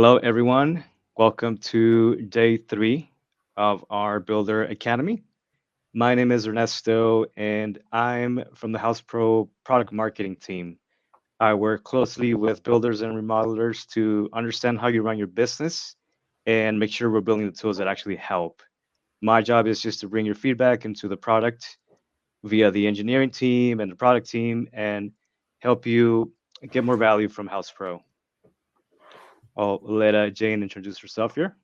Hello, everyone. Welcome to day three of our Builder Academy. My name is Ernesto, and I'm from the Houzz Pro product marketing team. I work closely with builders and remodelers to understand how you run your business and make sure we're building the tools that actually help. My job is just to bring your feedback into the product via the engineering team and the product team and help you get more value from Houzz Pro. I'll let Jane introduce herself here.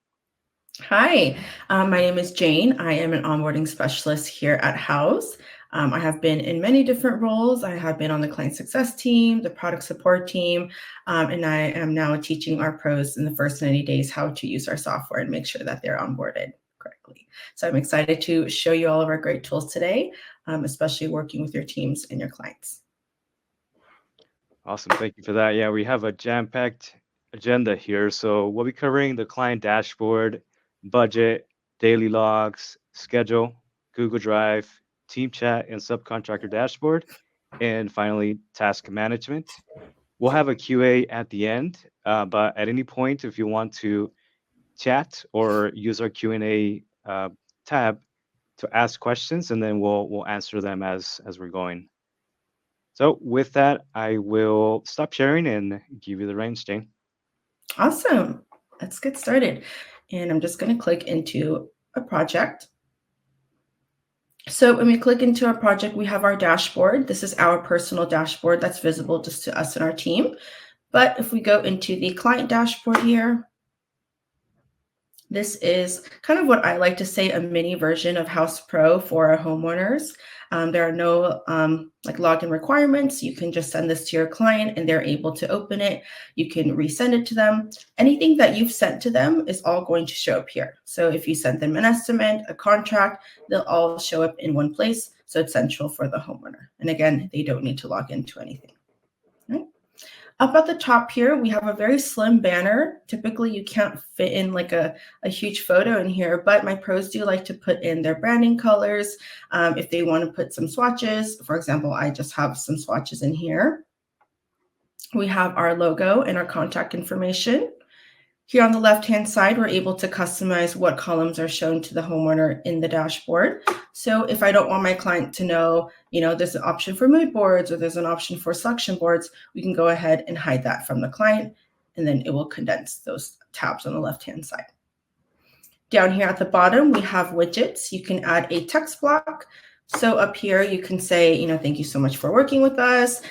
Hi, my name is Jane. I am an onboarding specialist here at Houzz. I have been in many different roles. I have been on the client success team, the product support team, and I am now teaching our pros in the first 90 days how to use our software and make sure that they're onboarded correctly. So I'm excited to show you all of our great tools today, especially working with your teams and your clients. Awesome. Thank you for that. Yeah, we have a jam-packed agenda here. So we'll be covering the client dashboard, budget, daily logs, schedule, Google Drive, team chat, and subcontractor dashboard, and finally, task management. We'll have a QA at the end, but at any point, if you want to chat or use our Q&A tab to ask questions, and then we'll answer them as we're going. So with that, I will stop sharing and give you the reins, Jane. Awesome. Let's get started. And I'm just going to click into a project. So when we click into our project, we have our dashboard. This is our personal dashboard that's visible just to us and our team. But if we go into the client dashboard here, this is kind of what I like to say a mini version of Houzz Pro for our homeowners. There are no like login requirements. You can just send this to your client and they're able to open it. You can resend it to them. Anything that you've sent to them is all going to show up here. So if you sent them an estimate, a contract, they'll all show up in one place. So it's central for the homeowner. And again, they don't need to log into anything. Right? Up at the top here, we have a very slim banner. Typically, you can't fit in like a huge photo in here, but my pros do like to put in their branding colors. If they want to put some swatches, for example, I just have some swatches in here. We have our logo and our contact information. Here on the left-hand side, we're able to customize what columns are shown to the homeowner in the dashboard. So if I don't want my client to know, there's an option for mood boards or there's an option for selection boards, we can go ahead and hide that from the client, and then it will condense those tabs on the left-hand side. Down here at the bottom, we have widgets. You can add a text block. So up here, you can say, thank you so much for working with us.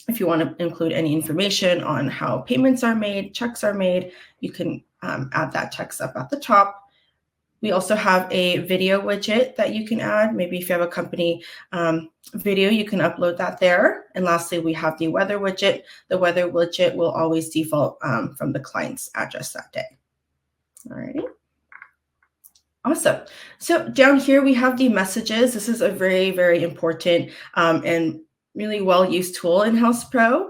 If you want to include any information on how payments are made, checks are made, you can add that text up at the top. We also have a video widget that you can add. Maybe if you have a company video, you can upload that there. And lastly, we have the weather widget. The weather widget will always default from the client's address that day. All righty. Awesome. So down here, we have the messages. This is a very, very important and really well-used tool in Houzz Pro.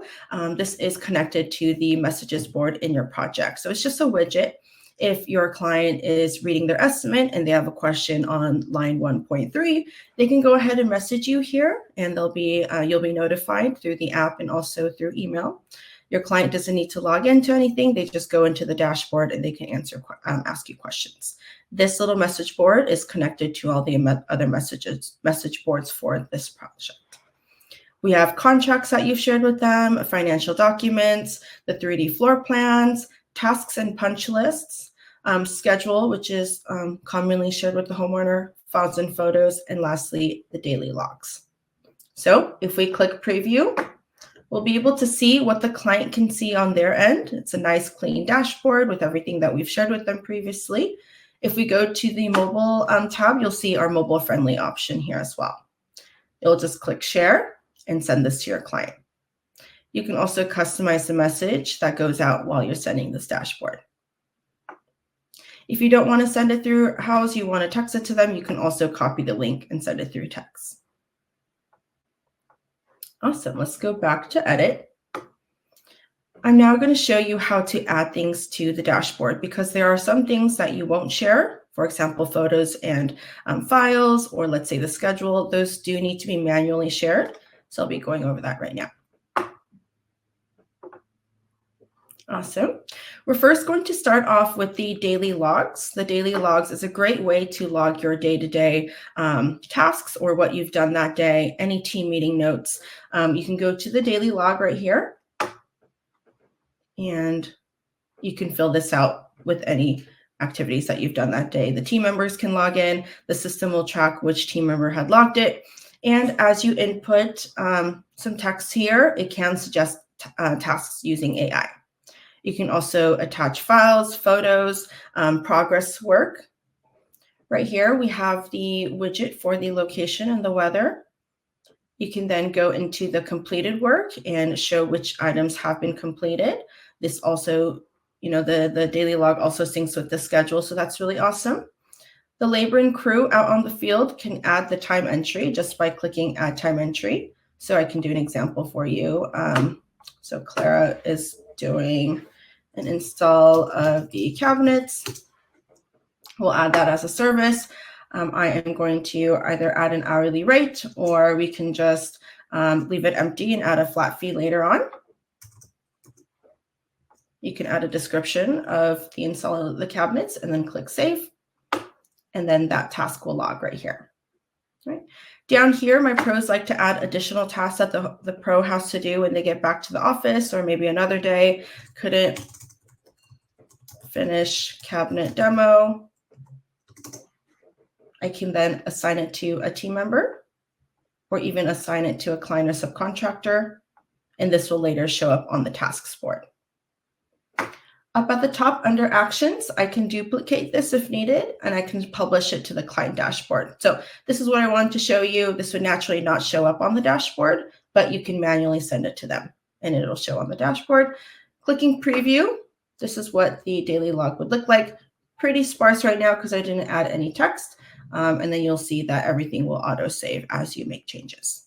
This is connected to the messages board in your project. So it's just a widget. If your client is reading their estimate and they have a question on line 1.3, they can go ahead and message you here, and you'll be notified through the app and also through email. Your client doesn't need to log into anything. They just go into the dashboard and they can ask you questions. This little message board is connected to all the other message boards for this project. We have contracts that you've shared with them, financial documents, the 3D floor plans, tasks and punch lists, schedule, which is commonly shared with the homeowner, files and photos, and lastly, the daily logs. So if we click preview, we'll be able to see what the client can see on their end. It's a nice clean dashboard with everything that we've shared with them previously. If we go to the mobile tab, you'll see our mobile friendly option here as well. You'll just click share and send this to your client. You can also customize the message that goes out while you're sending this dashboard. If you don't want to send it through Houzz, you want to text it to them, you can also copy the link and send it through text. Awesome. Let's go back to edit. I'm now going to show you how to add things to the dashboard because there are some things that you won't share. For example, photos and files, or let's say the schedule, those do need to be manually shared. So I'll be going over that right now. Awesome. We're first going to start off with the daily logs. The daily logs is a great way to log your day-to-day tasks or what you've done that day, any team meeting notes. You can go to the daily log right here, and you can fill this out with any activities that you've done that day. The team members can log in. The system will track which team member had logged it. And as you input some text here, it can suggest tasks using AI. You can also attach files, photos, progress work. Right here, we have the widget for the location and the weather. You can then go into the completed work and show which items have been completed. This also, the daily log also syncs with the schedule, so that's really awesome. The labor and crew out on the field can add the time entry just by clicking add time entry. So I can do an example for you. So Clara is doing an install of the cabinets. We'll add that as a service. I am going to either add an hourly rate, or we can just leave it empty and add a flat fee later on. You can add a description of the install of the cabinets and then click save. And then that task will log right here. Right. Down here, my pros like to add additional tasks that the pro has to do when they get back to the office, or maybe another day. Couldn't finish cabinet demo. I can then assign it to a team member, or even assign it to a client or subcontractor, and this will later show up on the tasks board. Up at the top under actions, I can duplicate this if needed, and I can publish it to the client dashboard. So this is what I wanted to show you. This would naturally not show up on the dashboard, but you can manually send it to them and it'll show on the dashboard. Clicking preview, this is what the daily log would look like. Pretty sparse right now because I didn't add any text. And then you'll see that everything will auto-save as you make changes.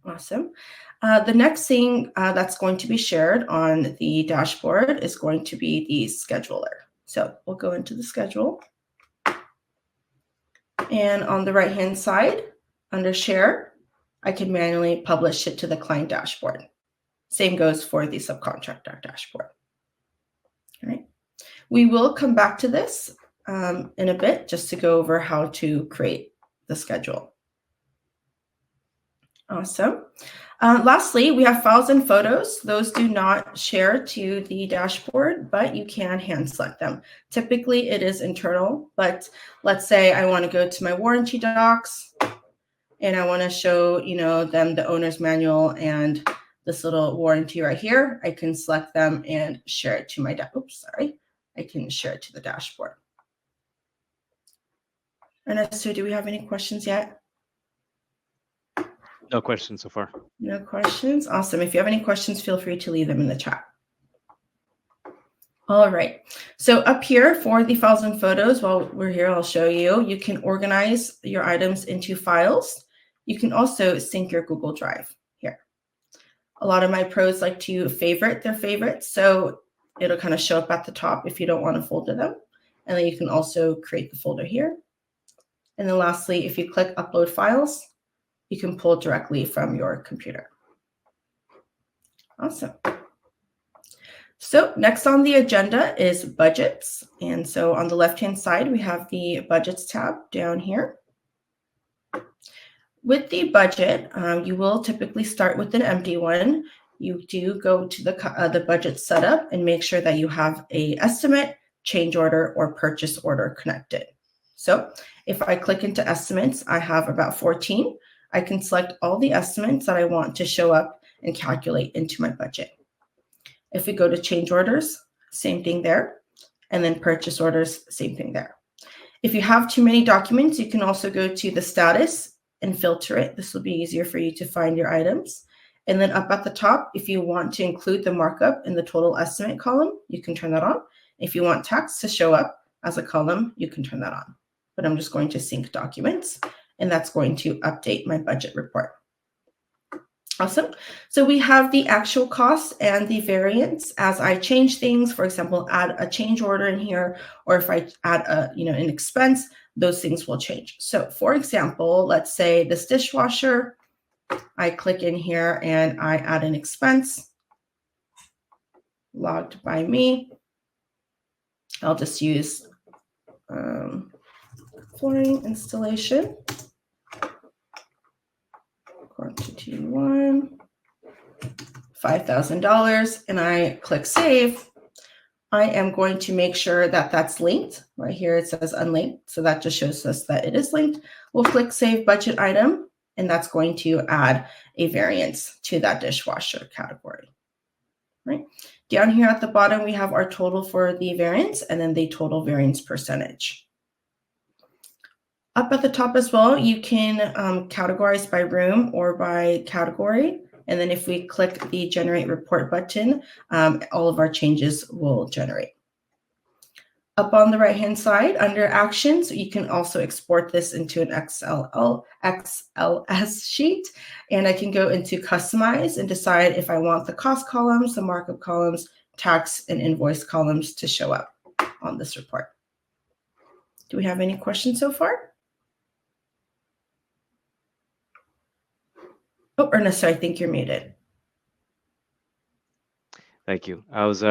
Awesome. The next thing that's going to be shared on the dashboard is going to be the scheduler. So we'll go into the schedule. And on the right-hand side, under share, I can manually publish it to the client dashboard. Same goes for the subcontractor dashboard. All right. We will come back to this in a bit just to go over how to create the schedule. Awesome. Lastly, we have files and photos. Those do not share to the dashboard, but you can hand select them. Typically, it is internal, but let's say I want to go to my warranty docs and I want to show, them the owner's manual and this little warranty right here. I can select them and share it to my I can share it to the dashboard. Ernesto, do we have any questions yet? No questions so far. No questions. Awesome. If you have any questions, feel free to leave them in the chat. All right. So up here for the files and photos, while we're here, I'll show you. You can organize your items into files. You can also sync your Google Drive here. A lot of my pros like to favorite their favorites. So it'll kind of show up at the top if you don't want to folder them. And then you can also create the folder here. And then lastly, if you click upload files, you can pull directly from your computer. Awesome. So next on the agenda is budgets. And so on the left-hand side, we have the budgets tab down here. With the budget, you will typically start with an empty one. You do go to the budget setup and make sure that you have an estimate, change order, or purchase order connected. So if I click into estimates, I have about 14. I can select all the estimates that I want to show up and calculate into my budget. If we go to change orders, same thing there. And then purchase orders, same thing there. If you have too many documents, you can also go to the status and filter it. This will be easier for you to find your items. And then up at the top, if you want to include the markup in the total estimate column, you can turn that on. If you want text to show up as a column, you can turn that on. But I'm just going to sync documents, and that's going to update my budget report. Awesome. So we have the actual cost and the variance. As I change things, for example, add a change order in here, or if I add an expense, those things will change. So for example, let's say this dishwasher, I click in here and I add an expense. logged by me. I'll just use flooring installation. Quantity 1, $5,000, and I click save. I am going to make sure that that's linked. Right here it says unlinked, so that just shows us that it is linked. We'll click save budget item, and that's going to add a variance to that dishwasher category. Right down here at the bottom, we have our total for the variance and then the total variance percentage. Up at the top as well, you can categorize by room or by category. And then if we click the generate report button, all of our changes will generate. Up on the right-hand side, under actions, you can also export this into an XLS sheet. And I can go into customize and decide if I want the cost columns, the markup columns, tax and invoice columns to show up on this report. Do we have any questions so far? Oh, Ernest, I think you're muted. Thank you. I was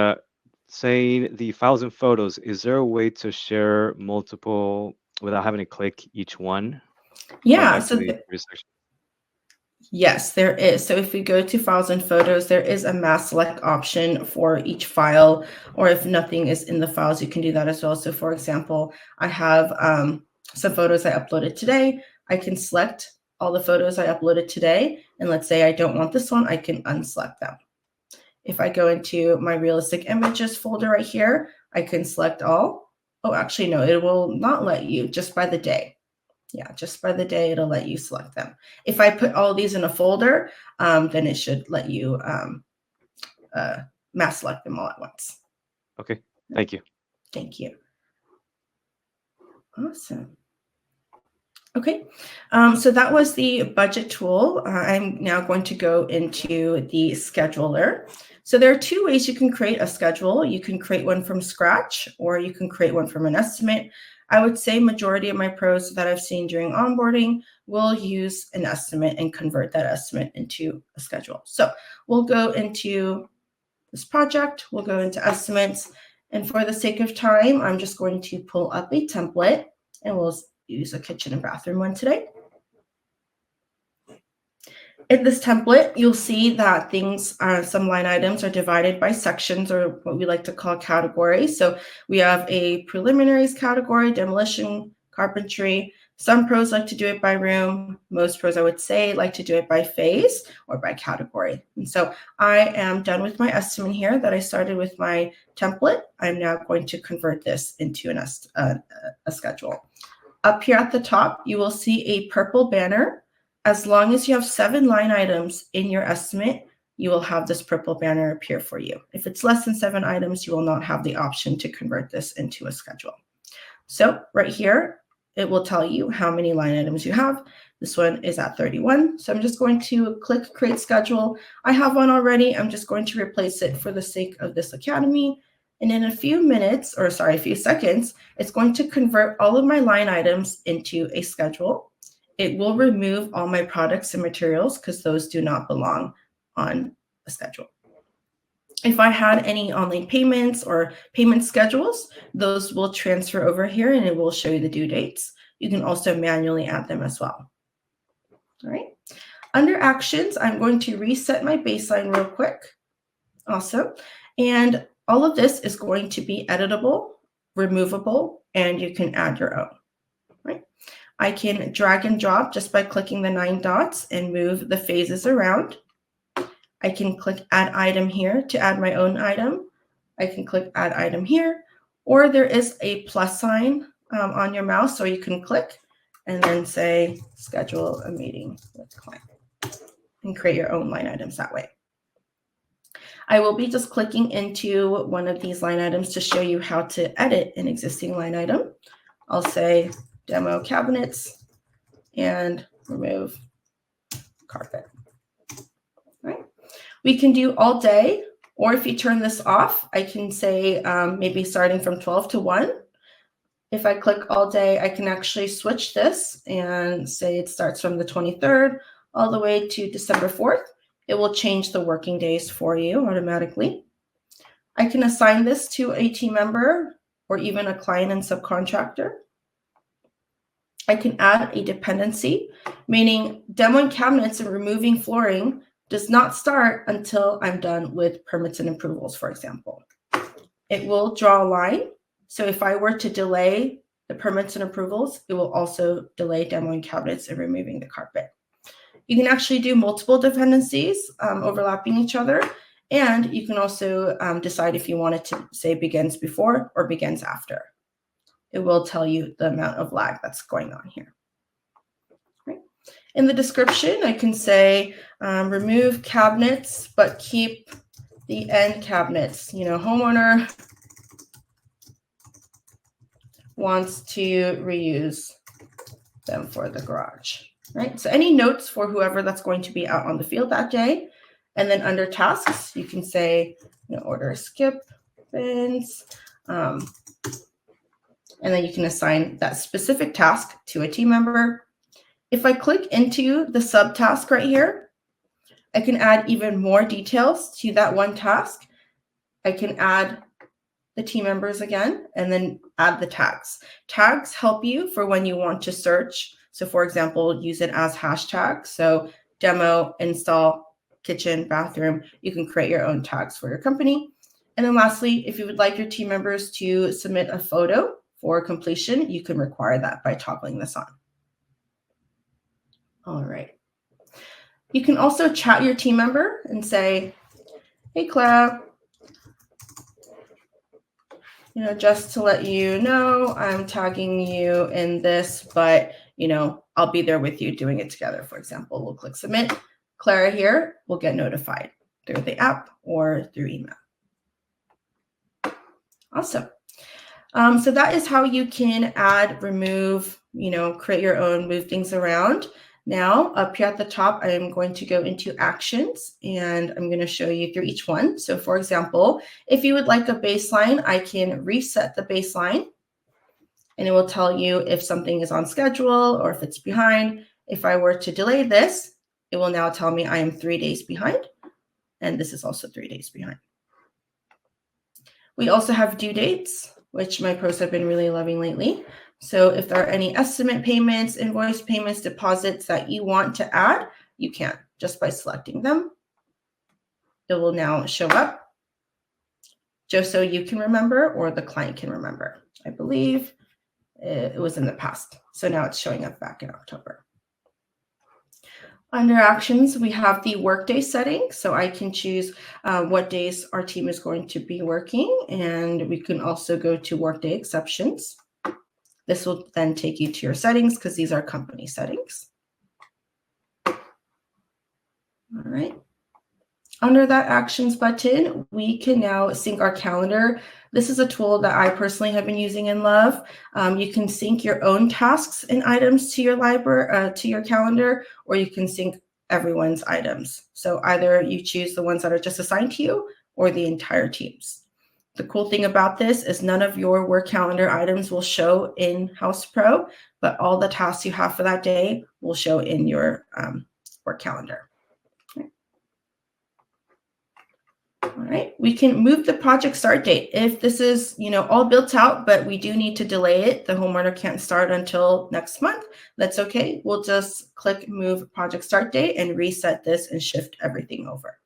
saying the files and photos, is there a way to share multiple without having to click each one? Yeah, yes, there is. So if we go to files and photos, there is a mass select option for each file, or if nothing is in the files, you can do that as well. So for example, I have some photos I uploaded today. I can select all the photos I uploaded today. And let's say I don't want this one, I can unselect them. If I go into my realistic images folder right here, I can select all. Oh, actually, no, it will not let you, just by the day. Yeah, just by the day, it'll let you select them. If I put all these in a folder, then it should let you mass select them all at once. Okay, thank you. Thank you. Awesome. Okay, so that was the budget tool. I'm now going to go into the scheduler. So there are two ways you can create a schedule. You can create one from scratch, or you can create one from an estimate. I would say majority of my pros that I've seen during onboarding will use an estimate and convert that estimate into a schedule. So we'll go into this project, we'll go into estimates, and for the sake of time, I'm just going to pull up a template, and we'll use a kitchen and bathroom one today. In this template, you'll see that some line items are divided by sections, or what we like to call categories. So we have a preliminaries category, demolition, carpentry. Some pros like to do it by room. Most pros, I would say, like to do it by phase or by category. And so I am done with my estimate here that I started with my template. I'm now going to convert this into a schedule. Up here at the top, you will see a purple banner. As long as you have 7 line items in your estimate, you will have this purple banner appear for you. If it's less than 7 items, you will not have the option to convert this into a schedule. So right here, it will tell you how many line items you have. This one is at 31. So I'm just going to click create schedule. I have one already. I'm just going to replace it for the sake of this academy. And in a few seconds, it's going to convert all of my line items into a schedule. It will remove all my products and materials because those do not belong on a schedule. If I had any online payments or payment schedules, those will transfer over here and it will show you the due dates. You can also manually add them as well. All right. Under actions, I'm going to reset my baseline real quick. Awesome. And all of this is going to be editable, removable, and you can add your own. Right. I can drag and drop just by clicking the 9 dots and move the phases around. I can click add item here to add my own item. I can click add item here, or there is a plus sign on your mouse, so you can click and then say schedule a meeting with client and create your own line items that way. I will be just clicking into one of these line items to show you how to edit an existing line item. I'll say demo cabinets and remove carpet. Right. We can do all day, or if you turn this off, I can say maybe starting from 12 to 1. If I click all day, I can actually switch this and say it starts from the 23rd all the way to December 4th. It will change the working days for you automatically. I can assign this to a team member or even a client and subcontractor. I can add a dependency, meaning demoing cabinets and removing flooring does not start until I'm done with permits and approvals, for example. It will draw a line. So if I were to delay the permits and approvals, it will also delay demoing cabinets and removing the carpet. You can actually do multiple dependencies overlapping each other. And you can also decide if you want it to say begins before or begins after. It will tell you the amount of lag that's going on here. Right. In the description, I can say remove cabinets, but keep the end cabinets. Homeowner wants to reuse them for the garage. Right. So any notes for whoever that's going to be out on the field that day. And then under tasks, you can say order skip bins. And then you can assign that specific task to a team member. If I click into the subtask right here, I can add even more details to that one task. I can add the team members again, and then add the tags. Tags help you for when you want to search. So for example, use it as hashtags. So demo, install, kitchen, bathroom, you can create your own tags for your company. And then lastly, if you would like your team members to submit a photo for completion, you can require that by toggling this on. All right. You can also chat your team member and say, hey, Clara, just to let you know, I'm tagging you in this, but, I'll be there with you doing it together. For example, we'll click submit. Clara here will get notified through the app or through email. Awesome. So that is how you can add, remove, create your own, move things around. Now, up here at the top, I am going to go into actions, and I'm going to show you through each one. So for example, if you would like a baseline, I can reset the baseline, and it will tell you if something is on schedule or if it's behind. If I were to delay this, it will now tell me I am 3 days behind, and this is also 3 days behind. We also have due dates, which my pros have been really loving lately. So if there are any estimate payments, invoice payments, deposits that you want to add, you can just by selecting them. It will now show up just so you can remember or the client can remember. I believe it was in the past. So now it's showing up back in October. Under actions, we have the workday setting. So I can choose what days our team is going to be working. And we can also go to workday exceptions. This will then take you to your settings because these are company settings. All right. Under that actions button, we can now sync our calendar. This is a tool that I personally have been using and love. You can sync your own tasks and items to your library, to your calendar, or you can sync everyone's items. So either you choose the ones that are just assigned to you or the entire team's. The cool thing about this is none of your work calendar items will show in Houzz Pro, but all the tasks you have for that day will show in your work calendar. All right, we can move the project start date. If this is, all built out, but we do need to delay it, the homeowner can't start until next month, that's okay. We'll just click move project start date and reset this and shift everything over.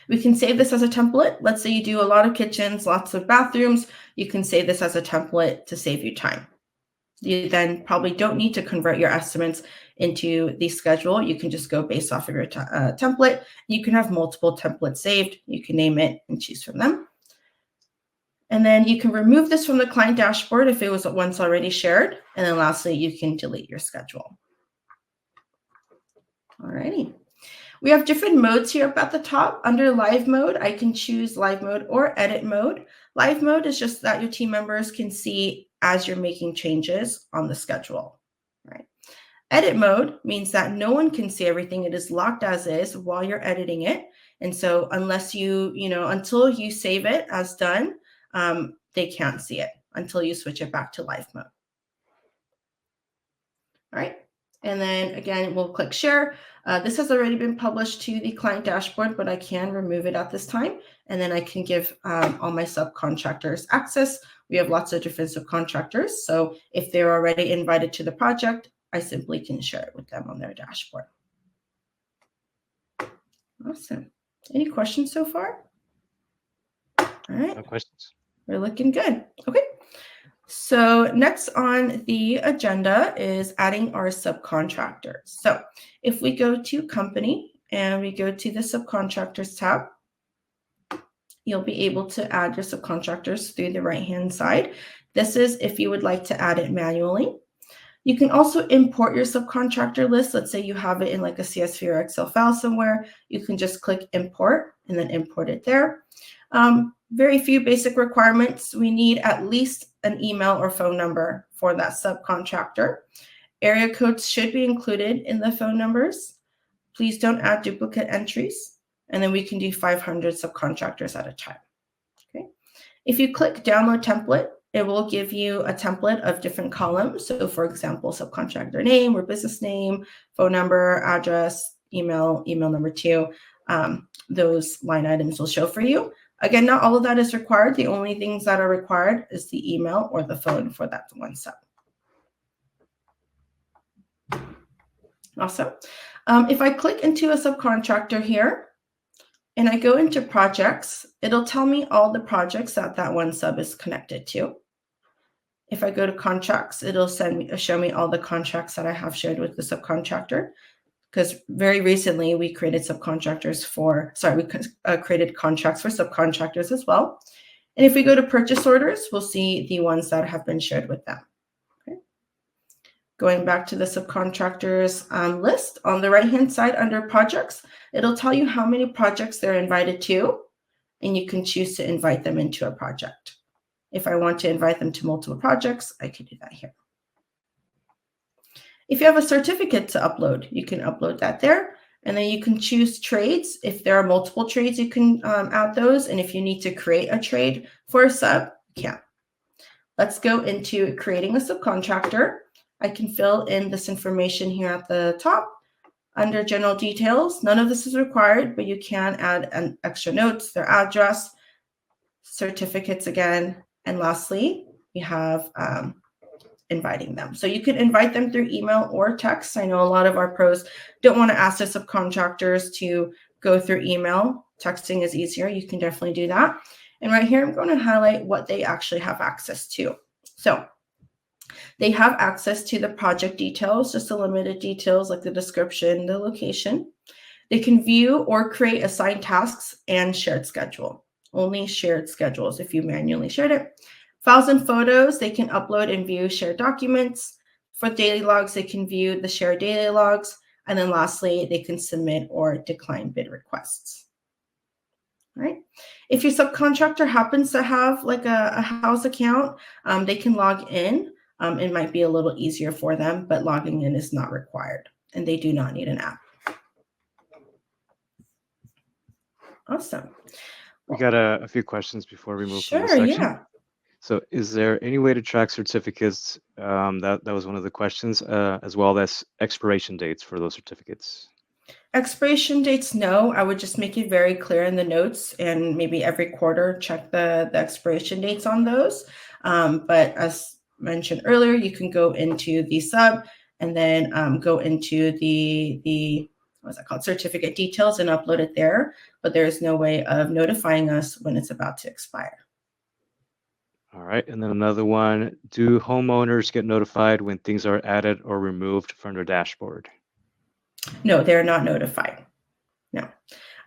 We can save this as a template. Let's say you do a lot of kitchens, lots of bathrooms. You can save this as a template to save you time. You then probably don't need to convert your estimates into the schedule. You can just go based off of your template. You can have multiple templates saved. You can name it and choose from them. And then you can remove this from the client dashboard if it was once already shared. And then lastly, you can delete your schedule. All righty. We have different modes here up at the top. Under live mode, I can choose live mode or edit mode. Live mode is just that your team members can see as you're making changes on the schedule, right? Edit mode means that no one can see everything. It is locked as is while you're editing it. And so unless until you save it as done, they can't see it until you switch it back to live mode. All right. And then again, we'll click share. This has already been published to the client dashboard, but I can remove it at this time. And then I can give all my subcontractors access. We have lots of different subcontractors. So if they're already invited to the project, I simply can share it with them on their dashboard. Awesome. Any questions so far? All right. No questions. We're looking good. Okay. So next on the agenda is adding our subcontractors. So if we go to company and we go to the subcontractors tab, you'll be able to add your subcontractors through the right-hand side. This is if you would like to add it manually. You can also import your subcontractor list. Let's say you have it in like a CSV or Excel file somewhere. You can just click import and then import it there. Very few basic requirements. We need at least an email or phone number for that subcontractor. Area codes should be included in the phone numbers. Please don't add duplicate entries. And then we can do 500 subcontractors at a time. Okay. If you click download template, it will give you a template of different columns. So for example, subcontractor name or business name, phone number, address, email number 2. Those line items will show for you. Again, not all of that is required. The only things that are required is the email or the phone for that one sub. Awesome. If I click into a subcontractor here and I go into projects, it'll tell me all the projects that that one sub is connected to. If I go to contracts, it'll show me all the contracts that I have shared with the subcontractor. Because very recently we created contracts for subcontractors as well. And if we go to purchase orders, we'll see the ones that have been shared with them. Okay. Going back to the subcontractors list, on the right-hand side under projects, it'll tell you how many projects they're invited to, and you can choose to invite them into a project. If I want to invite them to multiple projects, I can do that here. If you have a certificate to upload, you can upload that there. And then you can choose trades. If there are multiple trades, you can add those. And if you need to create a trade for a sub, you can. Let's go into creating a subcontractor. I can fill in this information here at the top. Under general details, none of this is required, but you can add an extra notes, their address, certificates again. And lastly, we have inviting them. So you can invite them through email or text. I know a lot of our pros don't want to ask their subcontractors to go through email. Texting is easier. You can definitely do that. And right here, I'm going to highlight what they actually have access to. So they have access to the project details, just the limited details like the description, the location. They can view or create assigned tasks and shared schedule. Only shared schedules if you manually shared it. Files and photos, they can upload and view shared documents. For daily logs, they can view the shared daily logs. And then lastly, they can submit or decline bid requests. All right. If your subcontractor happens to have like a Houzz account, they can log in. It might be a little easier for them, but logging in is not required. And they do not need an app. Awesome. We got a few questions before we move from this Sure, section. yeah. So is there any way to track certificates? That was one of the questions, as well as expiration dates for those certificates. Expiration dates, no. I would just make it very clear in the notes and maybe every quarter check the expiration dates on those. But as mentioned earlier, you can go into the sub and then go into the what's that called, certificate details and upload it there. But there is no way of notifying us when it's about to expire. All right, and then another one, do homeowners get notified when things are added or removed from their dashboard? No, they're not notified. No.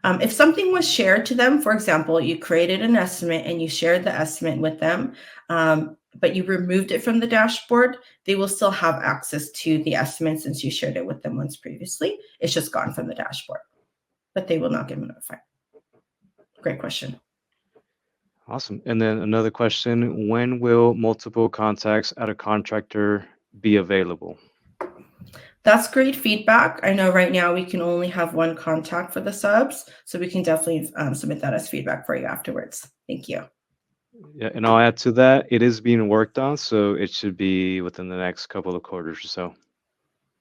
If something was shared to them, for example, you created an estimate and you shared the estimate with them, but you removed it from the dashboard, they will still have access to the estimate since you shared it with them once previously. It's just gone from the dashboard, but they will not get notified. Great question. Awesome. And then another question, when will multiple contacts at a contractor be available? That's great feedback. I know right now we can only have one contact for the subs, so we can definitely submit that as feedback for you afterwards. Thank you. Yeah, and I'll add to that, it is being worked on, so it should be within the next couple of quarters or so.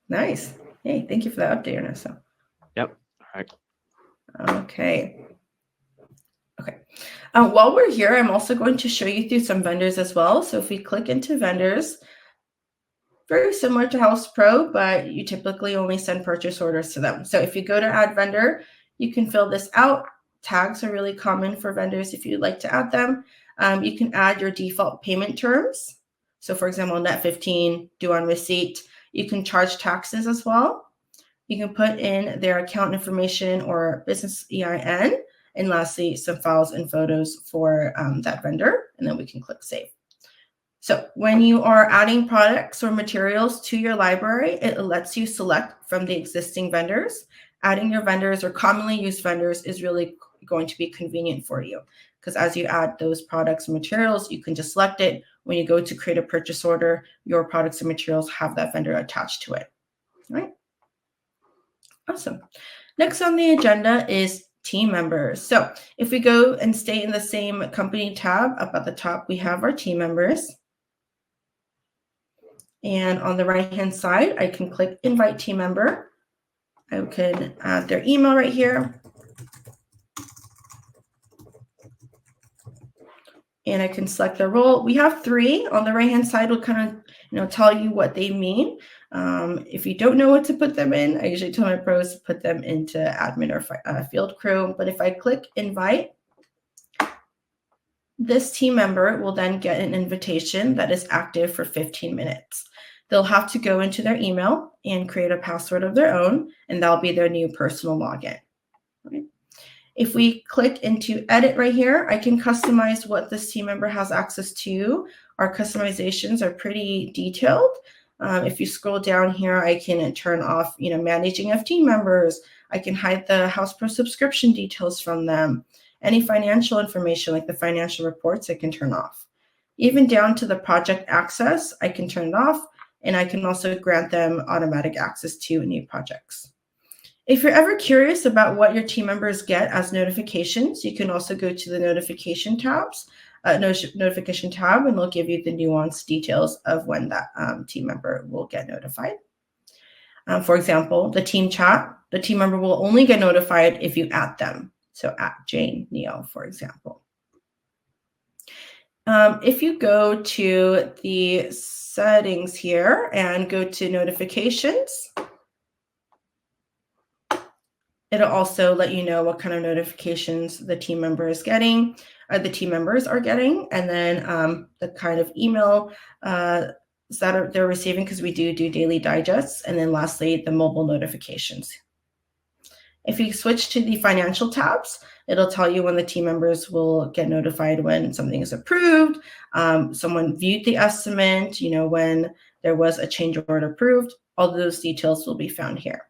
Nice. Hey, thank you for that update, Ernesto. Yep. All right. Okay. Okay. While we're here, I'm also going to show you through some vendors as well. So if we click into vendors, very similar to Houzz Pro, but you typically only send purchase orders to them. So if you go to add vendor, you can fill this out. Tags are really common for vendors if you'd like to add them. You can add your default payment terms. So for example, net 15, due on receipt. You can charge taxes as well. You can put in their account information or business EIN. And lastly, some files and photos for that vendor. And then we can click save. So when you are adding products or materials to your library, it lets you select from the existing vendors. Adding your vendors or commonly used vendors is really going to be convenient for you because as you add those products and materials, you can just select it. When you go to create a purchase order, your products and materials have that vendor attached to it. All right. Awesome. Next on the agenda is team members. So if we go and stay in the same company tab, up at the top, we have our team members. And on the right-hand side, I can click invite team member. I can add their email right here. And I can select their role. We have 3 on the right-hand side. Will kind of, tell you what they mean. If you don't know what to put them in, I usually tell my pros to put them into admin or field crew. But if I click invite, this team member will then get an invitation that is active for 15 minutes. They'll have to go into their email and create a password of their own, and that'll be their new personal login. Right? If we click into edit right here, I can customize what this team member has access to. Our customizations are pretty detailed. If you scroll down here, I can turn off, managing of team members. I can hide the Houzz Pro subscription details from them. Any financial information like the financial reports, I can turn off. Even down to the project access, I can turn it off, and I can also grant them automatic access to new projects. If you're ever curious about what your team members get as notifications, you can also go to the notification tabs, notification tab, and they'll give you the nuanced details of when that team member will get notified. For example, the team chat, the team member will only get notified if you add them. So at Jane Neo, for example. If you go to the settings here and go to notifications, it'll also let you know what kind of notifications the team member is getting, or the team members are getting, and then the kind of email that they're receiving, because we do daily digests, and then lastly, the mobile notifications. If you switch to the financial tabs, it'll tell you when the team members will get notified when something is approved, someone viewed the estimate, when there was a change order approved. All of those details will be found here.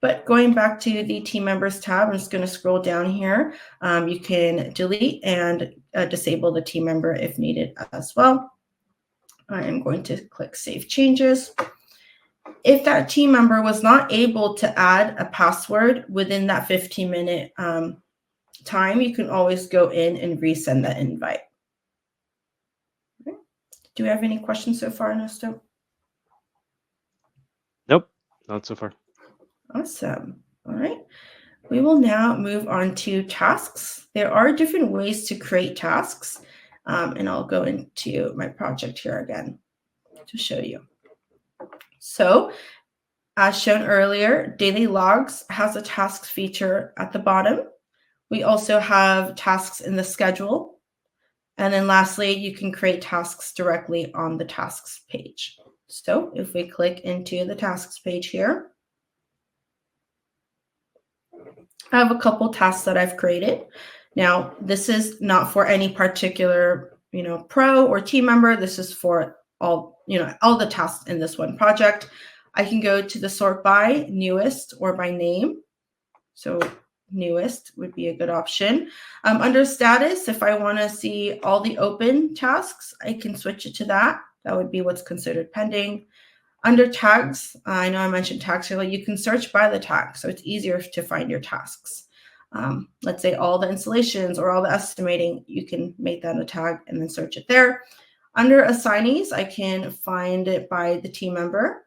But going back to the team members tab, I'm just going to scroll down here. You can delete and disable the team member if needed as well. I'm going to click Save Changes. If that team member was not able to add a password within that 15-minute time, you can always go in and resend that invite. Okay. Do we have any questions so far, Ernesto? Nope, not so far. Awesome. All right. We will now move on to tasks. There are different ways to create tasks, and I'll go into my project here again to show you. So, as shown earlier, Daily Logs has a tasks feature at the bottom. We also have tasks in the schedule. And then lastly, you can create tasks directly on the tasks page. So if we click into the tasks page here, I have a couple tasks that I've created. Now, this is not for any particular, pro or team member. This is for all the tasks in this one project. I can go to the sort by newest or by name. So newest would be a good option. Under status, if I want to see all the open tasks, I can switch it to that. That would be what's considered pending. Under tags, I know I mentioned tags earlier, you can search by the tag, so it's easier to find your tasks. Let's say all the installations or all the estimating, you can make that a tag and then search it there. Under assignees, I can find it by the team member.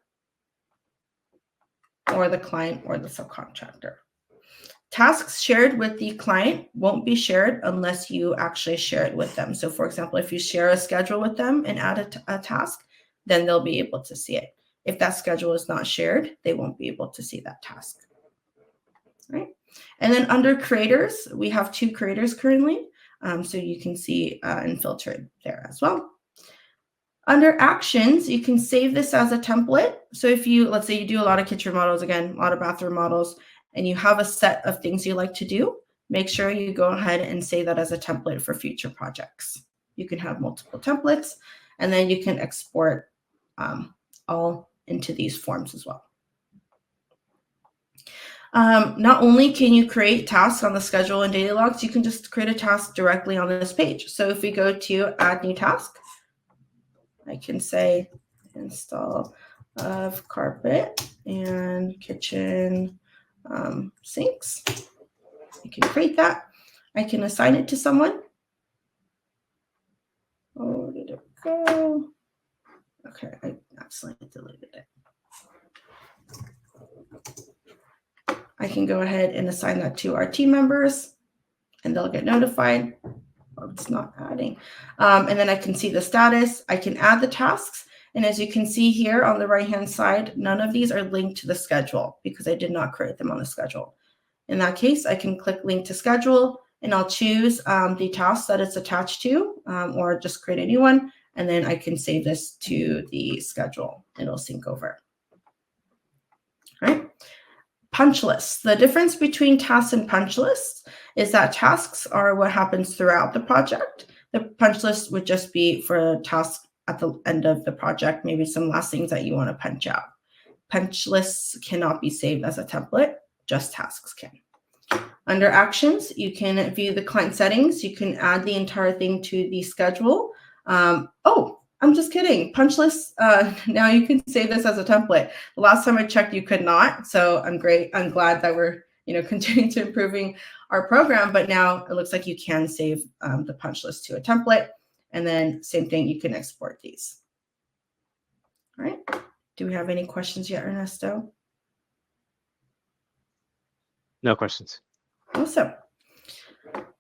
or the client or the subcontractor. Tasks shared with the client won't be shared unless you actually share it with them. So for example, if you share a schedule with them and add a task, then they'll be able to see it. If that schedule is not shared, they won't be able to see that task. Right? And then under creators, we have 2 creators currently. So you can see and filter it there as well. Under actions, you can save this as a template. So if you, let's say you do a lot of kitchen models, again, a lot of bathroom models, and you have a set of things you like to do, make sure you go ahead and save that as a template for future projects. You can have multiple templates, and then you can export all into these forms as well. Not only can you create tasks on the schedule and daily logs, you can just create a task directly on this page. So if we go to add new task, I can say install of carpet and kitchen sinks. I can create that. I can assign it to someone. Oh, where did it go? Okay, I accidentally deleted it. I can go ahead and assign that to our team members, and they'll get notified. Oh, it's not adding. And then I can see the status. I can add the tasks. And as you can see here on the right-hand side, none of these are linked to the schedule because I did not create them on the schedule. In that case, I can click link to schedule, and I'll choose the task that it's attached to, or just create a new one. And then I can save this to the schedule. It'll sync over. All right. Punch lists. The difference between tasks and punch lists is that tasks are what happens throughout the project. The punch list would just be for a task at the end of the project, maybe some last things that you want to punch out. Punch lists cannot be saved as a template, just tasks can. Under actions, you can view the client settings. You can add the entire thing to the schedule. Oh, I'm just kidding. Punch lists, now you can save this as a template. The last time I checked, you could not. So I'm glad that we're continuing to improving our program, but now it looks like you can save the punch list to a template. And then same thing, you can export these. All right. Do we have any questions yet, Ernesto? No questions. Awesome.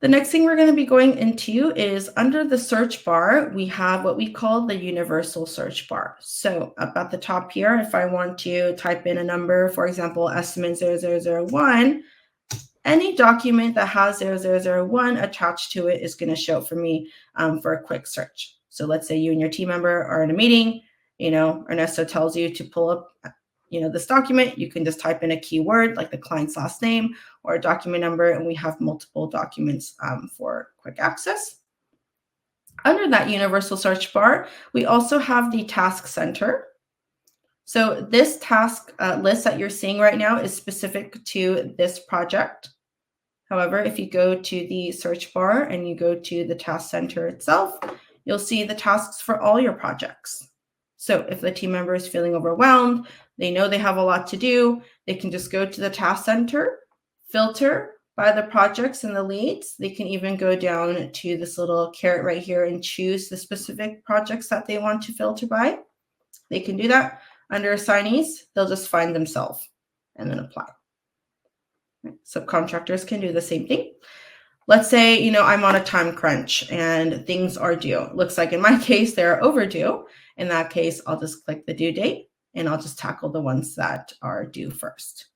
The next thing we're going to be going into is under the search bar, we have what we call the universal search bar. So up at the top here, if I want to type in a number, for example, estimate 0001, any document that has 0001 attached to it is going to show up for me for a quick search. So let's say you and your team member are in a meeting, Ernesto tells you to pull up this document. You can just type in a keyword like the client's last name or a document number, and we have multiple documents for quick access. Under that universal search bar, we also have the task center. So this task list that you're seeing right now is specific to this project. However, if you go to the search bar and you go to the task center itself, you'll see the tasks for all your projects. So if the team member is feeling overwhelmed, they know they have a lot to do, they can just go to the task center, filter by the projects and the leads. They can even go down to this little caret right here and choose the specific projects that they want to filter by. They can do that. Under assignees, they'll just find themselves and then apply. Subcontractors can do the same thing. Let's say, I'm on a time crunch and things are due. Looks like in my case, they're overdue. In that case, I'll just click the due date and I'll just tackle the ones that are due first.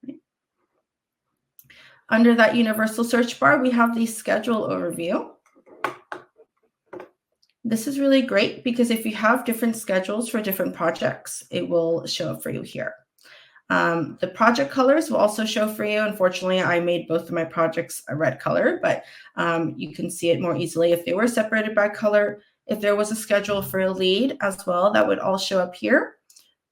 Right. Under that universal search bar, we have the schedule overview. This is really great because if you have different schedules for different projects, it will show up for you here. The project colors will also show for you. Unfortunately, I made both of my projects a red color, but you can see it more easily if they were separated by color. If there was a schedule for a lead as well, that would all show up here.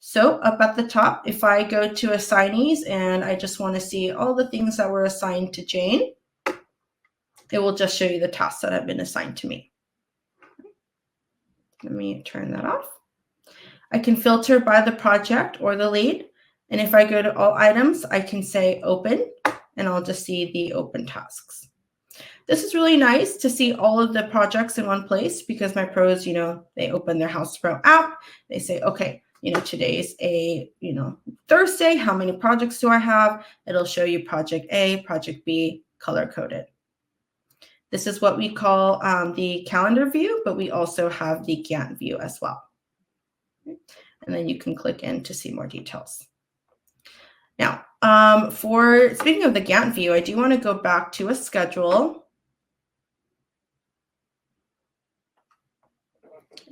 So up at the top, if I go to assignees and I just want to see all the things that were assigned to Jane, it will just show you the tasks that have been assigned to me. Let me turn that off. I can filter by the project or the lead. And if I go to all items, I can say open, and I'll just see the open tasks. This is really nice to see all of the projects in one place because my pros, they open their Houzz Pro app. They say, okay, today's a, Thursday. How many projects do I have? It'll show you project A, project B, color coded. This is what we call the calendar view, but we also have the Gantt view as well. And then you can click in to see more details. Now, for speaking of the Gantt view, I do want to go back to a schedule.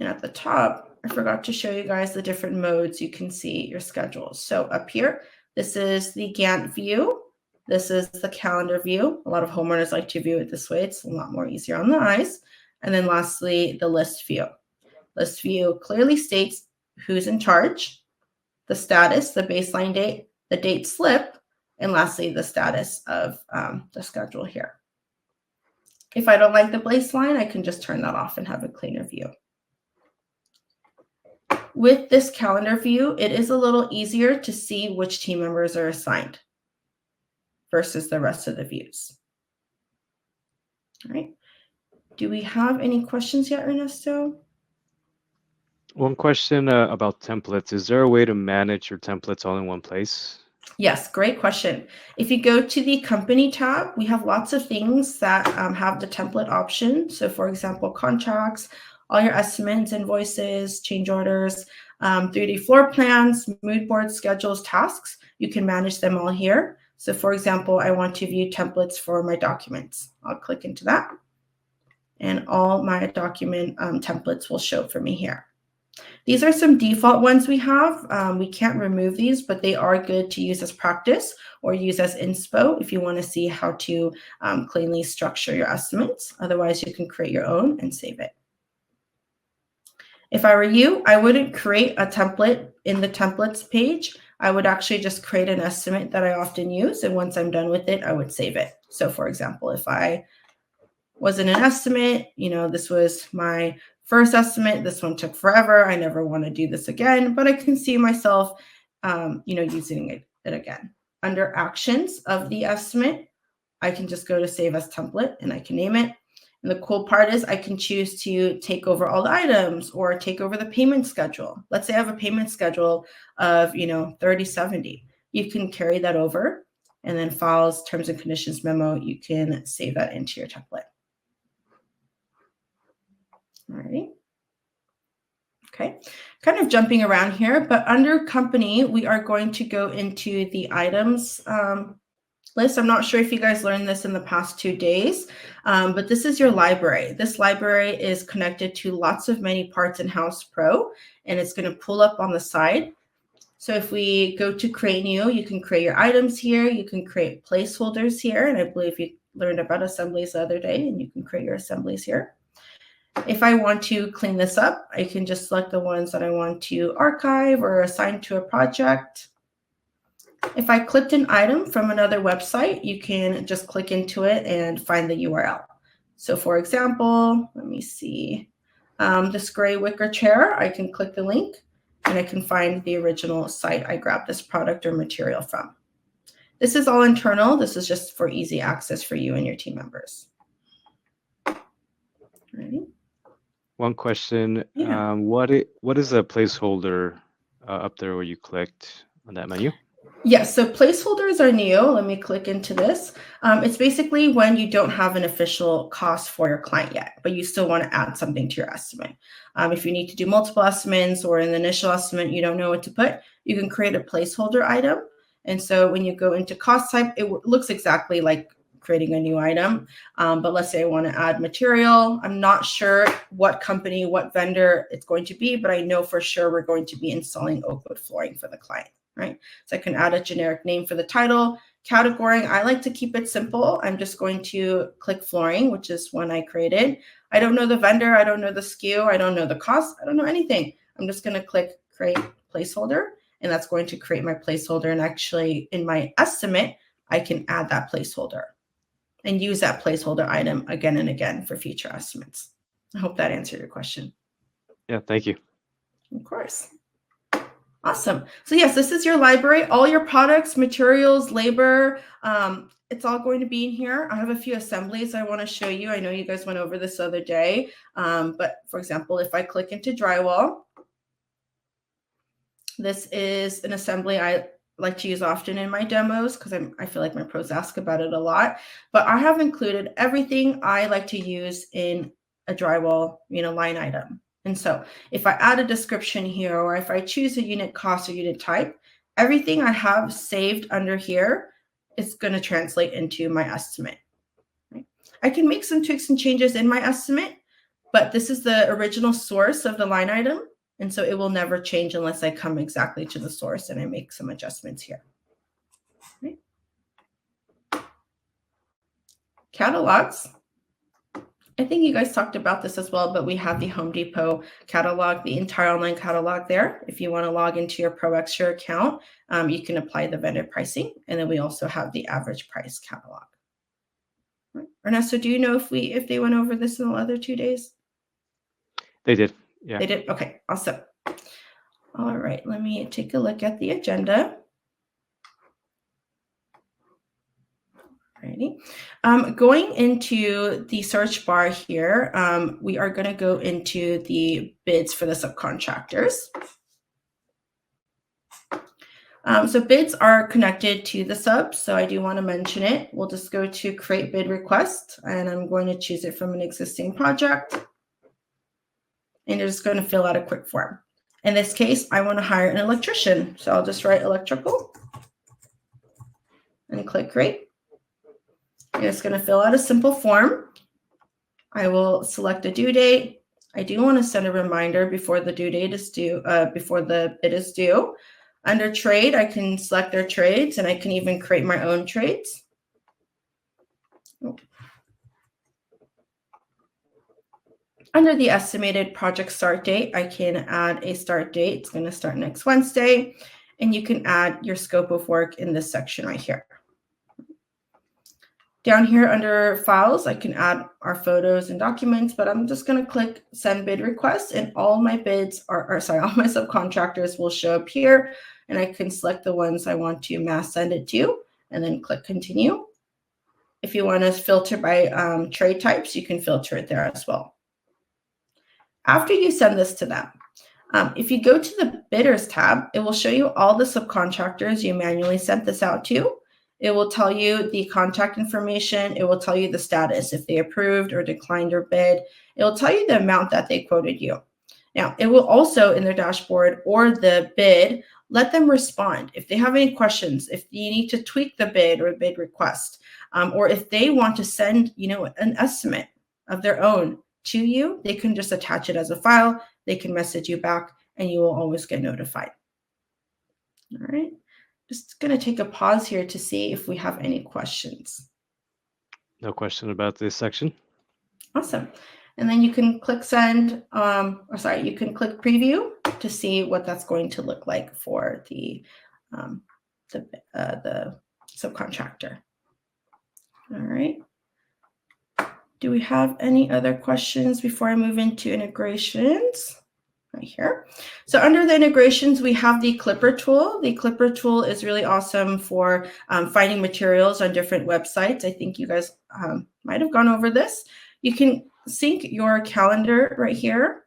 And at the top, I forgot to show you guys the different modes you can see your schedule. So up here, this is the Gantt view. This is the calendar view. A lot of homeowners like to view it this way. It's a lot more easier on the eyes. And then lastly, the list view. List view clearly states who's in charge, the status, the baseline date, the date slip, and lastly, the status of the schedule here. If I don't like the baseline, I can just turn that off and have a cleaner view. With this calendar view, it is a little easier to see which team members are assigned versus the rest of the views. All right. Do we have any questions yet, Ernesto? One question about templates. Is there a way to manage your templates all in one place? Yes, great question. If you go to the company tab, we have lots of things that have the template option. So for example, contracts, all your estimates, invoices, change orders, 3D floor plans, mood boards, schedules, tasks. You can manage them all here. So for example, I want to view templates for my documents. I'll click into that. And all my document templates will show for me here. These are some default ones we have. We can't remove these, but they are good to use as practice or use as inspo if you want to see how to cleanly structure your estimates. Otherwise, you can create your own and save it. If I were you, I wouldn't create a template in the templates page. I would actually just create an estimate that I often use. And once I'm done with it, I would save it. So for example, if I was in an estimate, this was my first estimate. This one took forever. I never want to do this again, but I can see myself, using it again. Under actions of the estimate, I can just go to save as template and I can name it. And the cool part is I can choose to take over all the items or take over the payment schedule. Let's say I have a payment schedule of, 3070. You can carry that over and then files, terms and conditions memo, you can save that into your template. All right. Okay, kind of jumping around here, but under company, we are going to go into the items list. I'm not sure if you guys learned this in the past 2 days, but this is your library. This library is connected to lots of many parts in Houzz Pro, and it's going to pull up on the side. So if we go to create new, you can create your items here. You can create placeholders here, and I believe you learned about assemblies the other day, and you can create your assemblies here. If I want to clean this up, I can just select the ones that I want to archive or assign to a project. If I clicked an item from another website, you can just click into it and find the URL. So for example, let me see, this gray wicker chair, I can click the link and I can find the original site I grabbed this product or material from. This is all internal. This is just for easy access for you and your team members. Ready? One question. Yeah. What is a placeholder up there where you clicked on that menu? Yes, so placeholders are new. Let me click into this. It's basically when you don't have an official cost for your client yet, but you still want to add something to your estimate. If you need to do multiple estimates or in the initial estimate, you don't know what to put, you can create a placeholder item. And so when you go into cost type, it looks exactly like creating a new item. But let's say I want to add material. I'm not sure what company, what vendor it's going to be, but I know for sure we're going to be installing oak wood flooring for the client. Right? So I can add a generic name for the title. Category, I like to keep it simple. I'm just going to click flooring, which is one I created. I don't know the vendor. I don't know the SKU. I don't know the cost. I don't know anything. I'm just going to click create placeholder, and that's going to create my placeholder. And actually in my estimate, I can add that placeholder and use that placeholder item again and again for future estimates. I hope that answered your question. Yeah, thank you. Of course. Awesome. So yes, this is your library, all your products, materials, labor, it's all going to be in here. I have a few assemblies I want to show you. I know you guys went over this the other day, but for example, if I click into drywall, This is an assembly I like to use often in my demos because I feel like my pros ask about it a lot. But I have included everything I like to use in a drywall, line item. And so if I add a description here, or if I choose a unit cost or unit type, everything I have saved under here is going to translate into my estimate. Right? I can make some tweaks and changes in my estimate, but this is the original source of the line item. And so it will never change unless I come exactly to the source and I make some adjustments here. Right? Catalogs. I think you guys talked about this as well, but we have the Home Depot catalog, the entire online catalog there. If you want to log into your Pro Extra account, you can apply the vendor pricing. And then we also have the average price catalog. Right. Ernesto, do you know if they went over this in the other 2 days? They did. Yeah. They did? Okay, awesome. All right, let me take a look at the agenda. Alrighty. Going into the search bar here, we are going to go into the bids for the subcontractors. So bids are connected to the subs, so I do want to mention it. We'll just go to create bid request, and I'm going to choose it from an existing project. And you're just going to fill out a quick form. In this case, I want to hire an electrician, so I'll just write electrical and click create. It's going to fill out a simple form. I will select a due date. I do want to send a reminder before the due date is due, before the bid is due. Under trade, I can select their trades, and I can even create my own trades. Under the estimated project start date, I can add a start date. It's going to start next Wednesday, and you can add your scope of work in this section right here. Down here under files, I can add our photos and documents, but I'm just going to click send bid request, and all my bids all my subcontractors will show up here, and I can select the ones I want to mass send it to, and then click continue. If you want to filter by trade types, you can filter it there as well. After you send this to them, if you go to the bidders tab, it will show you all the subcontractors you manually sent this out to. It will tell you the contact information. It will tell you the status, if they approved or declined your bid. It will tell you the amount that they quoted you. Now, it will also, in their dashboard or the bid, let them respond. If they have any questions, if you need to tweak the bid or bid request, or if they want to send, an estimate of their own to you, they can just attach it as a file. They can message you back, and you will always get notified. All right. Just going to take a pause here to see if we have any questions. No question about this section. Awesome. And then you can click send, you can click preview to see what that's going to look like for the subcontractor. All right. Do we have any other questions before I move into integrations? Right here. So under the integrations, we have the Clipper tool. The Clipper tool is really awesome for finding materials on different websites. I think you guys might have gone over this. You can sync your calendar right here.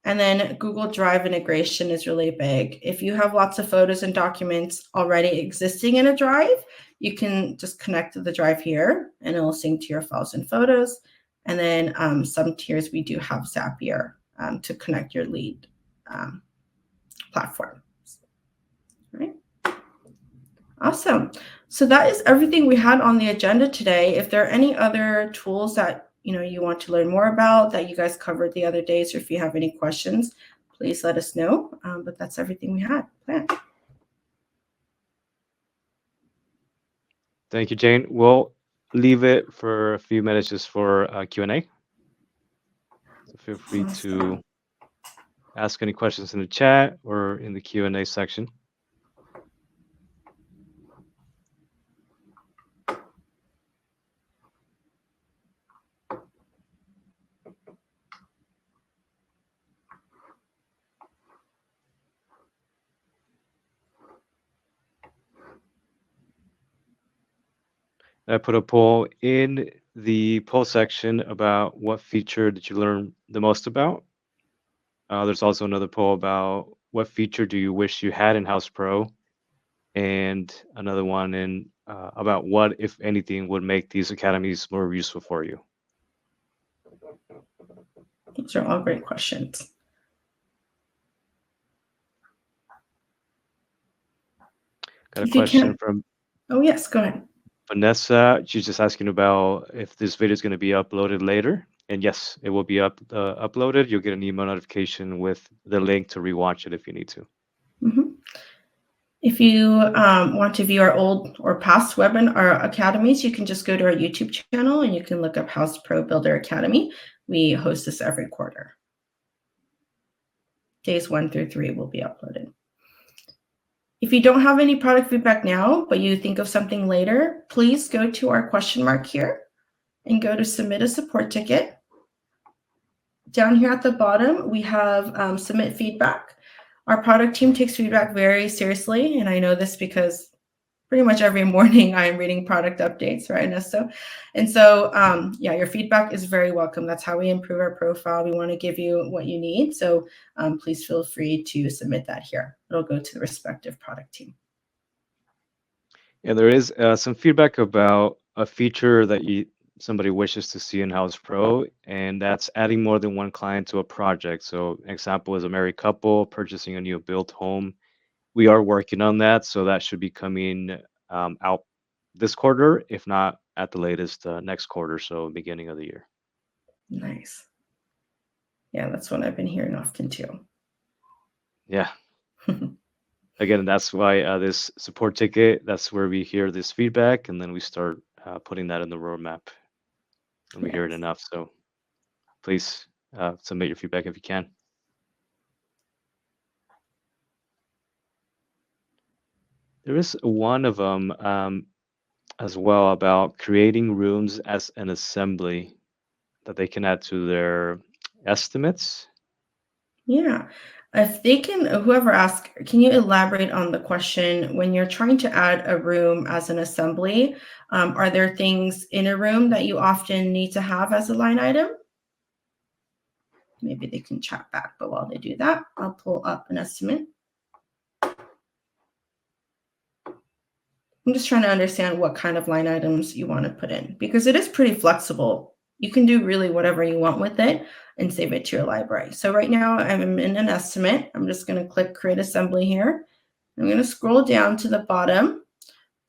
And then Google Drive integration is really big. If you have lots of photos and documents already existing in a drive, you can just connect to the drive here, and it will sync to your files and photos. And then some tiers, we do have Zapier to connect your lead platform. Right? Awesome. So that is everything we had on the agenda today. If there are any other tools that you want to learn more about that you guys covered the other days, or if you have any questions, please let us know. But that's everything we had planned. Thank you, Jane. We'll leave it for a few minutes just for Q&A. So feel free to ask any questions in the chat or in the Q&A section. I put a poll in the poll section about what feature did you learn the most about. There's also another poll about what feature do you wish you had in House Pro? And another one in about what, if anything, would make these academies more useful for you. Those are all great questions. Got a If you question can't, from oh yes, go ahead. Vanessa. She's just asking about if this video is going to be uploaded later. And yes, it will be uploaded. You'll get an email notification with the link to rewatch it if you need to. Mhm. If you want to view our old or past webinar academies, you can just go to our YouTube channel and you can look up Houzz Pro Builder Academy. We host this every quarter. Days 1 through 3 will be uploaded. If you don't have any product feedback now, but you think of something later, please go to our question mark here and go to submit a support ticket. Down here at the bottom, we have submit feedback. Our product team takes feedback very seriously, and I know this because pretty much every morning I'm reading product updates, right, Ernesto? And so, yeah, your feedback is very welcome. That's how we improve our profile. We want to give you what you need. So please feel free to submit that here. It'll go to the respective product team. And there is some feedback about a feature that somebody wishes to see in House Pro, and that's adding more than one client to a project. So, example is a married couple purchasing a new built home. We are working on that, so that should be coming out this quarter, if not at the latest next quarter, so beginning of the year. Nice. Yeah, that's what I've been hearing often too. Yeah. Again, that's why this support ticket, that's where we hear this feedback, and then we start putting that in the roadmap when we hear it Yes. enough. So please submit your feedback if you can. There is one of them as well about creating rooms as an assembly that they can add to their estimates. Yeah. If they can, whoever asked, can you elaborate on the question when you're trying to add a room as an assembly? Are there things in a room that you often need to have as a line item? Maybe they can chat back, but while they do that, I'll pull up an estimate. I'm just trying to understand what kind of line items you want to put in because it is pretty flexible. You can do really whatever you want with it and save it to your library. So right now I'm in an estimate. I'm just going to click create assembly here. I'm going to scroll down to the bottom.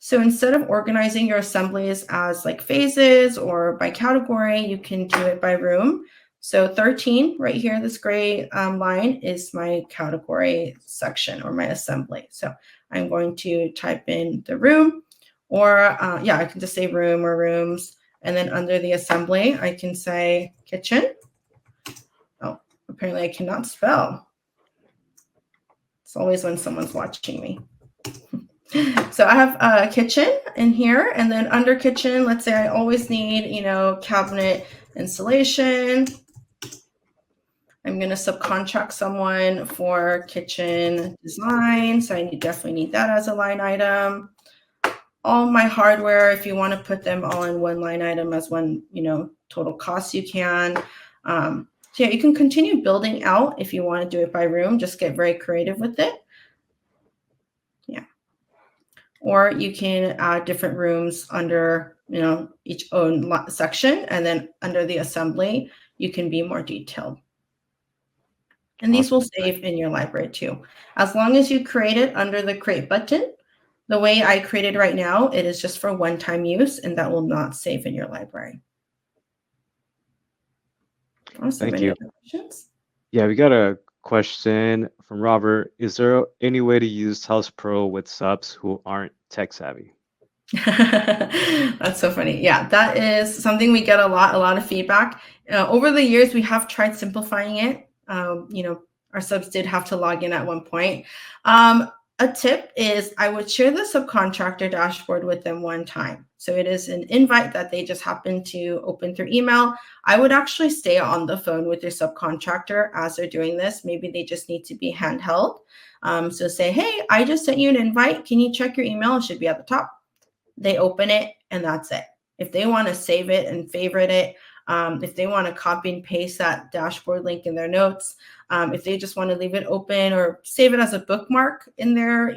So instead of organizing your assemblies as like phases or by category, you can do it by room. So 13 right here, this gray line is my category section or my assembly. So I'm going to type in the room or yeah, I can just say room or rooms. And then under the assembly, I can say kitchen. Oh, apparently I cannot spell. It's always when someone's watching me. So I have a kitchen in here, and then under kitchen, let's say I always need, cabinet installation. I'm going to subcontract someone for kitchen design. So I definitely need that as a line item. All my hardware, if you want to put them all in one line item as one, total cost, you can. So yeah, you can continue building out if you want to do it by room. Just get very creative with it. Yeah. Or you can add different rooms under, each own section. And then under the assembly, you can be more detailed. And these will save in your library too. As long as you create it under the create button, the way I created right now, it is just for one-time use, and that will not save in your library. Awesome. Thank Any you. other questions? Yeah, we got a question from Robert. Is there any way to use House Pro with subs who aren't tech savvy? That's so funny. Yeah, that is something we get a lot of feedback. Over the years, we have tried simplifying it. Our subs did have to log in at one point. A tip is I would share the subcontractor dashboard with them one time. So it is an invite that they just happen to open through email. I would actually stay on the phone with your subcontractor as they're doing this. Maybe they just need to be handheld. So say, hey, I just sent you an invite. Can you check your email? It should be at the top. They open it and that's it. If they want to save it and favorite it, if they want to copy and paste that dashboard link in their notes, If they just want to leave it open or save it as a bookmark in their,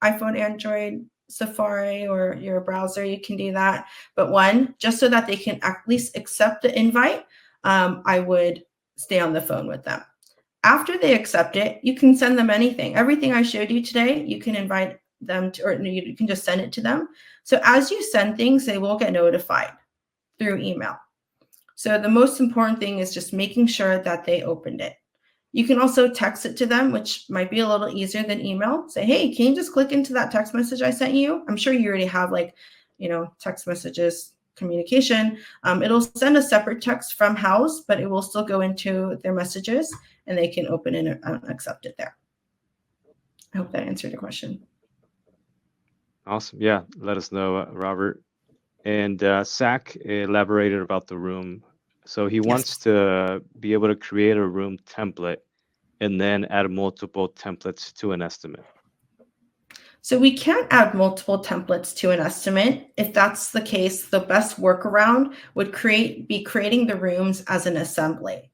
iPhone, Android, Safari, or your browser, you can do that. But just so that they can at least accept the invite, I would stay on the phone with them. After they accept it, you can send them anything. Everything I showed you today, you can invite them to, or you can just send it to them. So as you send things, they will get notified through email. So the most important thing is just making sure that they opened it. You can also text it to them, which might be a little easier than email. Say, hey, can you just click into that text message I sent you? I'm sure you already have text messages communication. It'll send a separate text from Houzz, but it will still go into their messages and they can open it and accept it there. I hope that answered your question. Awesome. Yeah, let us know, Robert. And Zach elaborated about the room. So he wants to be able to create a room template and then add multiple templates to an estimate. So we can't add multiple templates to an estimate. If that's the case, the best workaround would be creating the rooms as an assembly.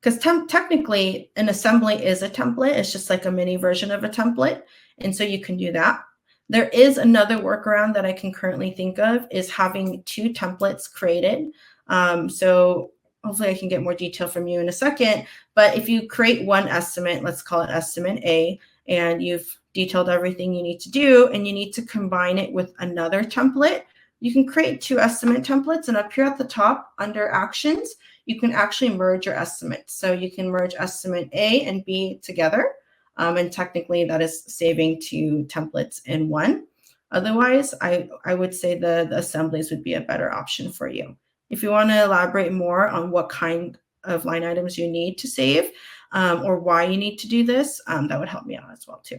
Because technically, an assembly is a template. It's just like a mini version of a template. And so you can do that. There is another workaround that I can currently think of, is having 2 templates created. So hopefully I can get more detail from you in a second. But if you create one estimate, let's call it estimate A, and you've detailed everything you need to do, and you need to combine it with another template, you can create 2 estimate templates. And up here at the top under actions, you can actually merge your estimates. So you can merge estimate A and B together. And technically that is saving 2 templates in one. Otherwise, I would say the assemblies would be a better option for you. If you want to elaborate more on what kind of line items you need to save, or why you need to do this, that would help me out as well too.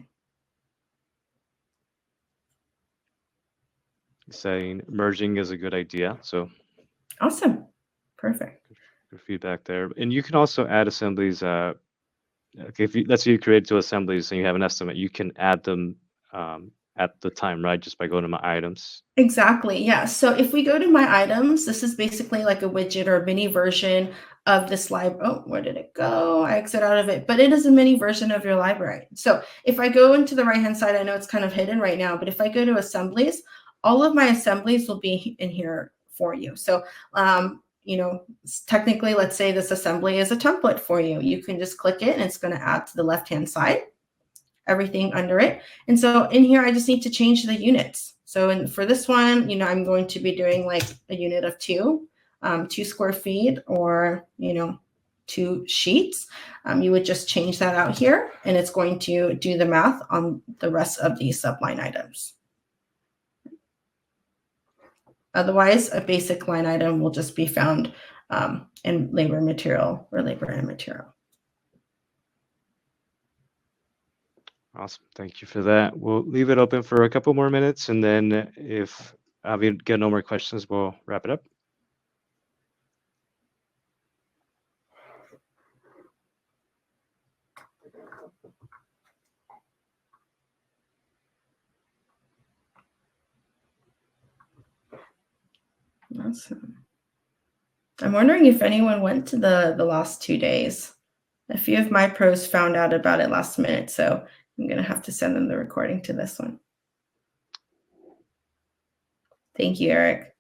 Saying merging is a good idea. So awesome. Perfect. Good feedback there. And you can also add assemblies. Okay, let's say you create 2 assemblies and you have an estimate, you can add them at the time, right? Just by going to my items. Exactly. Yeah. So if we go to my items, this is basically like a widget or a mini version of this library. Oh, where did it go? I exit out of it, but it is a mini version of your library. So if I go into the right-hand side, I know it's kind of hidden right now, but if I go to assemblies, all of my assemblies will be in here for you. So, technically, let's say this assembly is a template for you. You can just click it and it's going to add to the left-hand side, everything under it. And so in here, I just need to change the units. So for this one, I'm going to be doing like a unit of 2 square feet, or, 2 sheets. You would just change that out here, and it's going to do the math on the rest of these subline items. Otherwise, a basic line item will just be found in labor material or labor and material. Awesome. Thank you for that. We'll leave it open for a couple more minutes, and then if we get no more questions, we'll wrap it up. Awesome. I'm wondering if anyone went to the last 2 days. A few of my pros found out about it last minute, so I'm going to have to send them the recording to this one. Thank you, Eric.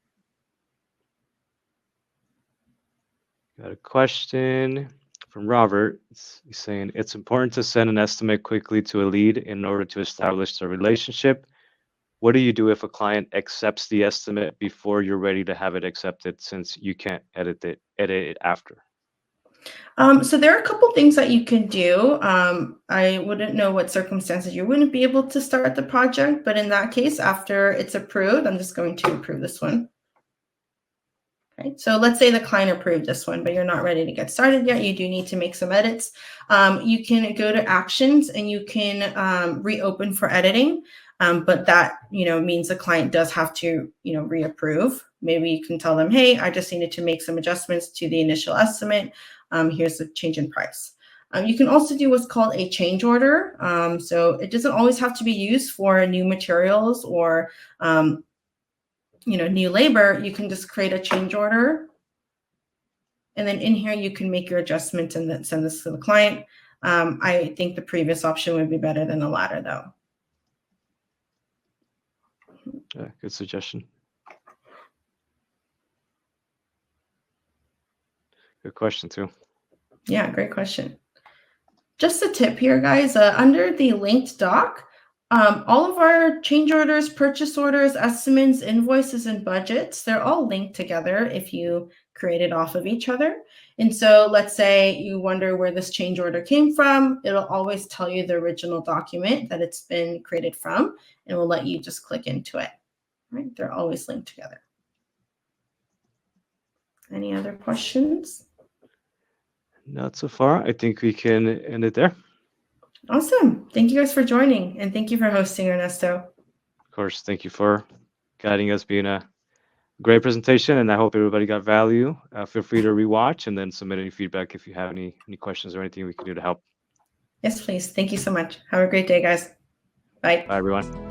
Got a question from Robert. He's saying, it's important to send an estimate quickly to a lead in order to establish the relationship. What do you do if a client accepts the estimate before you're ready to have it accepted, since you can't edit it after? So there are a couple things that you can do. I wouldn't know what circumstances you wouldn't be able to start the project, but in that case, after it's approved, I'm just going to approve this one. Okay, so let's say the client approved this one, but you're not ready to get started yet. You do need to make some edits. You can go to actions and you can reopen for editing. But that, means the client does have to, reapprove. Maybe you can tell them, hey, I just needed to make some adjustments to the initial estimate. Here's the change in price. You can also do what's called a change order. So it doesn't always have to be used for new materials or, new labor. You can just create a change order. And then in here, you can make your adjustments and then send this to the client. I think the previous option would be better than the latter, though. Yeah, good suggestion. Good question too. Yeah, great question. Just a tip here, guys. Under the linked doc, all of our change orders, purchase orders, estimates, invoices, and budgets, they're all linked together if you create it off of each other. And so let's say you wonder where this change order came from. It'll always tell you the original document that it's been created from, and we'll let you just click into it. Right? They're always linked together. Any other questions? Not so far. I think we can end it there. Awesome. Thank you guys for joining, and thank you for hosting, Ernesto. Of course, thank you for guiding us, being a great presentation, and I hope everybody got value. Feel free to rewatch and then submit any feedback if you have any questions or anything we can do to help. Yes, please. Thank you so much. Have a great day, guys. Bye. Bye, everyone.